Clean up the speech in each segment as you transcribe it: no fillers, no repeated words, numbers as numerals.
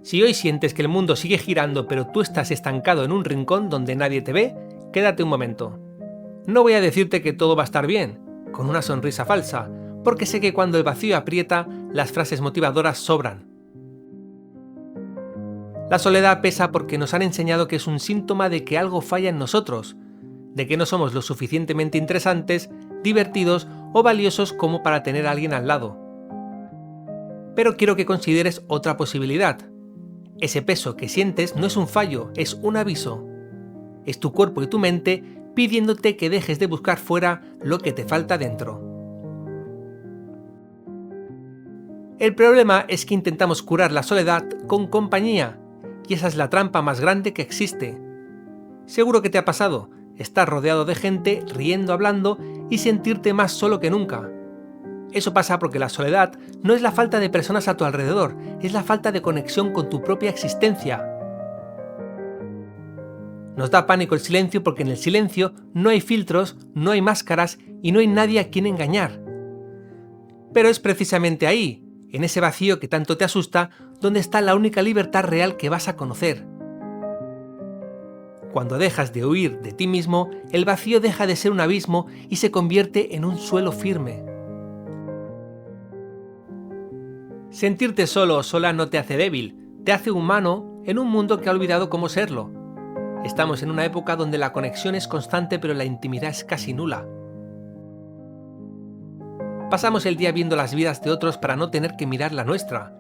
Si hoy sientes que el mundo sigue girando pero tú estás estancado en un rincón donde nadie te ve, quédate un momento. No voy a decirte que todo va a estar bien, con una sonrisa falsa, porque sé que cuando el vacío aprieta, las frases motivadoras sobran. La soledad pesa porque nos han enseñado que es un síntoma de que algo falla en nosotros, de que no somos lo suficientemente interesantes, divertidos o valiosos como para tener a alguien al lado. Pero quiero que consideres otra posibilidad. Ese peso que sientes no es un fallo, es un aviso. Es tu cuerpo y tu mente pidiéndote que dejes de buscar fuera lo que te falta dentro. El problema es que intentamos curar la soledad con compañía, y esa es la trampa más grande que existe. Seguro que te ha pasado, estar rodeado de gente, riendo, hablando y sentirte más solo que nunca. Eso pasa porque la soledad no es la falta de personas a tu alrededor, es la falta de conexión con tu propia existencia. Nos da pánico el silencio porque en el silencio no hay filtros, no hay máscaras y no hay nadie a quien engañar. Pero es precisamente ahí, en ese vacío que tanto te asusta, donde está la única libertad real que vas a conocer. Cuando dejas de huir de ti mismo, el vacío deja de ser un abismo y se convierte en un suelo firme. Sentirte solo o sola no te hace débil, te hace humano en un mundo que ha olvidado cómo serlo. Estamos en una época donde la conexión es constante pero la intimidad es casi nula. Pasamos el día viendo las vidas de otros para no tener que mirar la nuestra.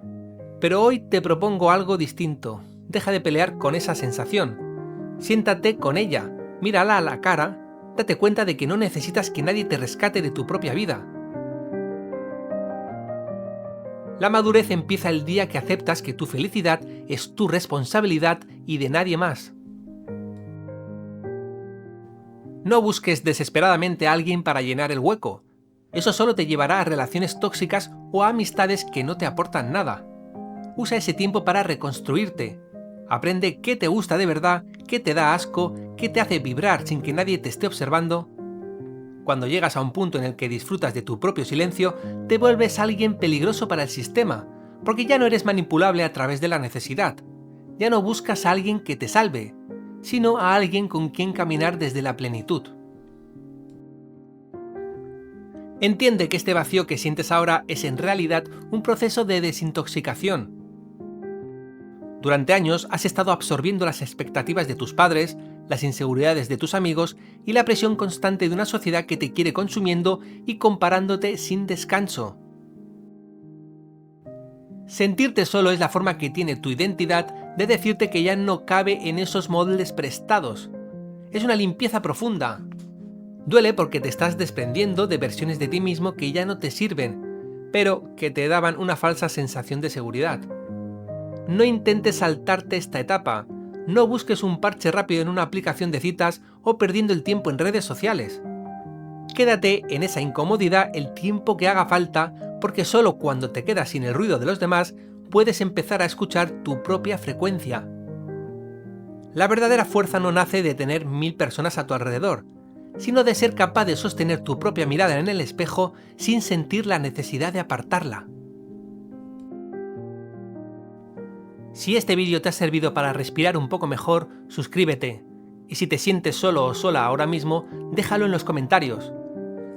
Pero hoy te propongo algo distinto. Deja de pelear con esa sensación. Siéntate con ella, mírala a la cara, date cuenta de que no necesitas que nadie te rescate de tu propia vida. La madurez empieza el día que aceptas que tu felicidad es tu responsabilidad y de nadie más. No busques desesperadamente a alguien para llenar el hueco. Eso solo te llevará a relaciones tóxicas o a amistades que no te aportan nada. Usa ese tiempo para reconstruirte. Aprende qué te gusta de verdad, qué te da asco, qué te hace vibrar sin que nadie te esté observando. Cuando llegas a un punto en el que disfrutas de tu propio silencio, te vuelves alguien peligroso para el sistema, porque ya no eres manipulable a través de la necesidad. Ya no buscas a alguien que te salve, sino a alguien con quien caminar desde la plenitud. Entiende que este vacío que sientes ahora es en realidad un proceso de desintoxicación. Durante años has estado absorbiendo las expectativas de tus padres, las inseguridades de tus amigos y la presión constante de una sociedad que te quiere consumiendo y comparándote sin descanso. Sentirte solo es la forma que tiene tu identidad de decirte que ya no cabe en esos moldes prestados. Es una limpieza profunda. Duele porque te estás desprendiendo de versiones de ti mismo que ya no te sirven, pero que te daban una falsa sensación de seguridad. No intentes saltarte esta etapa. No busques un parche rápido en una aplicación de citas o perdiendo el tiempo en redes sociales. Quédate en esa incomodidad el tiempo que haga falta, porque solo cuando te quedas sin el ruido de los demás puedes empezar a escuchar tu propia frecuencia. La verdadera fuerza no nace de tener 1000 personas a tu alrededor, sino de ser capaz de sostener tu propia mirada en el espejo sin sentir la necesidad de apartarla. Si este vídeo te ha servido para respirar un poco mejor, suscríbete. Y si te sientes solo o sola ahora mismo, déjalo en los comentarios.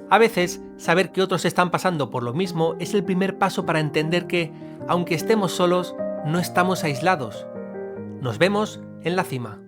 A veces, saber que otros están pasando por lo mismo es el primer paso para entender que, aunque estemos solos, no estamos aislados. Nos vemos en la cima.